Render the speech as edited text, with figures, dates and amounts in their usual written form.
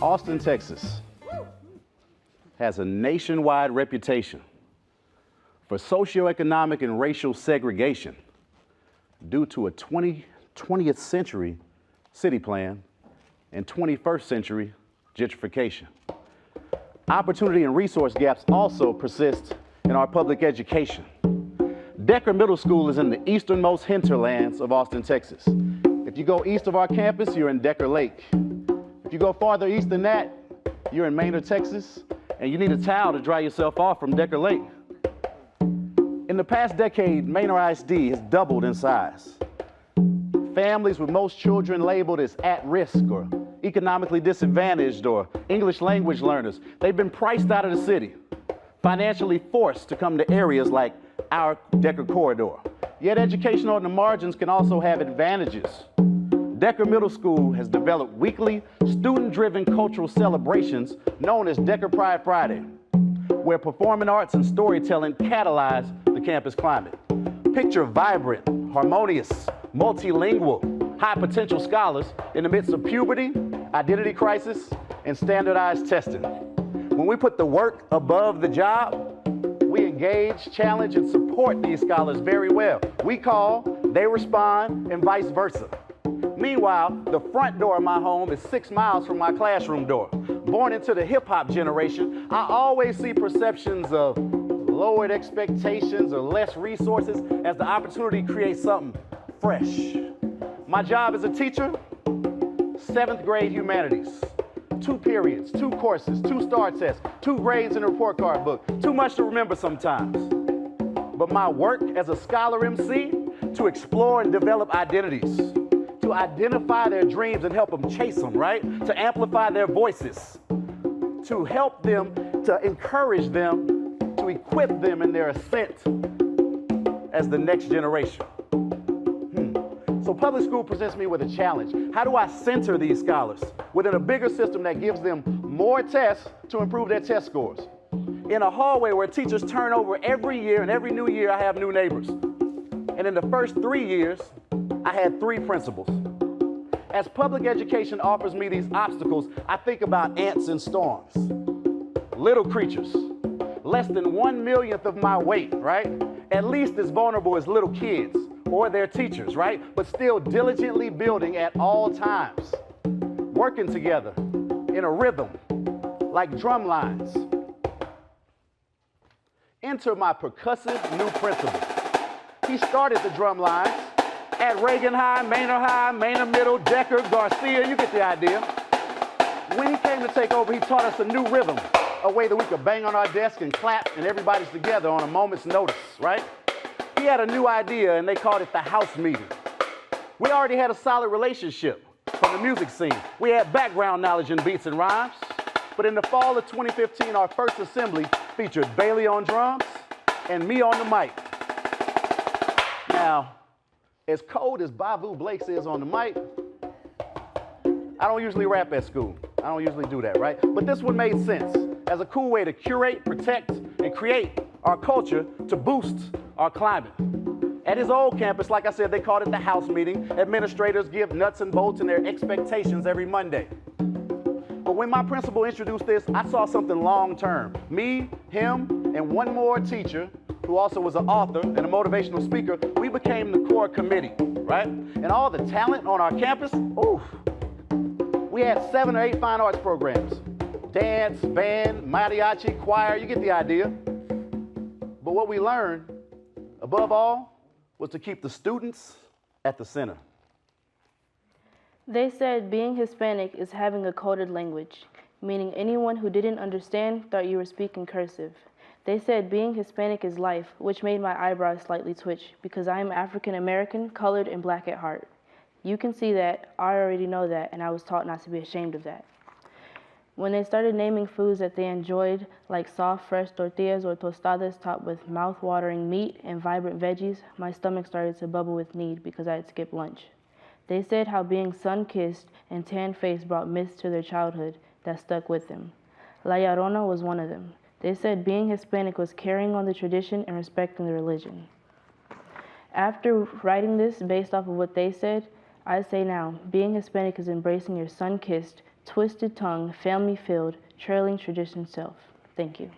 Austin, Texas has a nationwide reputation for socioeconomic and racial segregation due to a 20th century city plan and 21st century gentrification. Opportunity and resource gaps also persist in our public education. Decker Middle School is in the easternmost hinterlands of Austin, Texas. If you go east of our campus, you're in Decker Lake. If you go farther east than that, you're in Maynard, Texas, and you need a towel to dry yourself off from Decker Lake. In the past decade, Maynard ISD has doubled in size. Families with most children labeled as at risk or economically disadvantaged or English language learners, they've been priced out of the city, financially forced to come to areas like our Decker corridor. Yet education on the margins can also have advantages. Decker Middle School has developed weekly student-driven cultural celebrations known as Decker Pride Friday, where performing arts and storytelling catalyze the campus climate. Picture vibrant, harmonious, multilingual, high-potential scholars in the midst of puberty, identity crisis, and standardized testing. When we put the work above the job, we engage, challenge, and support these scholars very well. We call, they respond, and vice versa. Meanwhile, the front door of my home is 6 miles from my classroom door. Born into the hip-hop generation, I always see perceptions of lowered expectations or less resources as the opportunity to create something fresh. My job as a teacher, 7th grade humanities. 2 periods, 2 courses, 2 STAR tests, 2 grades in a report card book. Too much to remember sometimes. But my work as a scholar MC, to explore and develop identities, to identify their dreams and help them chase them, right? To amplify their voices, to help them, to encourage them, to equip them in their ascent as the next generation. So public school presents me with a challenge. How do I center these scholars within a bigger system that gives them more tests to improve their test scores? In a hallway where teachers turn over every year, and every new year I have new neighbors. And in the first 3 years, I had 3 principals. As public education offers me these obstacles, I think about ants and storms. Little creatures, less than 1/1,000,000th of my weight, right? At least as vulnerable as little kids or their teachers, right? But still diligently building at all times, working together in a rhythm like drum lines. Enter my percussive new principal. He started the drum lines at Reagan High, Maynard Middle, Decker, Garcia, you get the idea. When he came to take over, he taught us a new rhythm, a way that we could bang on our desk and clap and everybody's together on a moment's notice, right? He had a new idea and they called it the house meeting. We already had a solid relationship from the music scene. We had background knowledge in beats and rhymes, but in the fall of 2015, our first assembly featured Bailey on drums and me on the mic. Now, as cold as Bavu Blakes is on the mic, I don't usually rap at school. I don't usually do that, right? But this one made sense as a cool way to curate, protect, and create our culture to boost our climate. At his old campus, like I said, they called it the house meeting. Administrators give nuts and bolts and their expectations every Monday. But when my principal introduced this, I saw something long-term. Me, him, and one more teacher who also was an author and a motivational speaker, we became the core committee, right? And all the talent on our campus, oof. We had 7 or 8 fine arts programs. Dance, band, mariachi, choir, you get the idea. But what we learned, above all, was to keep the students at the center. They said being Hispanic is having a coded language, meaning anyone who didn't understand thought you were speaking cursive. They said being Hispanic is life, which made my eyebrows slightly twitch because I am African American, colored, and black at heart. You can see that, I already know that, and I was taught not to be ashamed of that. When they started naming foods that they enjoyed, like soft, fresh tortillas or tostadas topped with mouth-watering meat and vibrant veggies, my stomach started to bubble with need because I had skipped lunch. They said how being sun-kissed and tan-faced brought myths to their childhood that stuck with them. La Llorona was one of them. They said being Hispanic was carrying on the tradition and respecting the religion. After writing this based off of what they said, I say now, being Hispanic is embracing your sun-kissed, twisted tongue, family-filled, trailing tradition self. Thank you.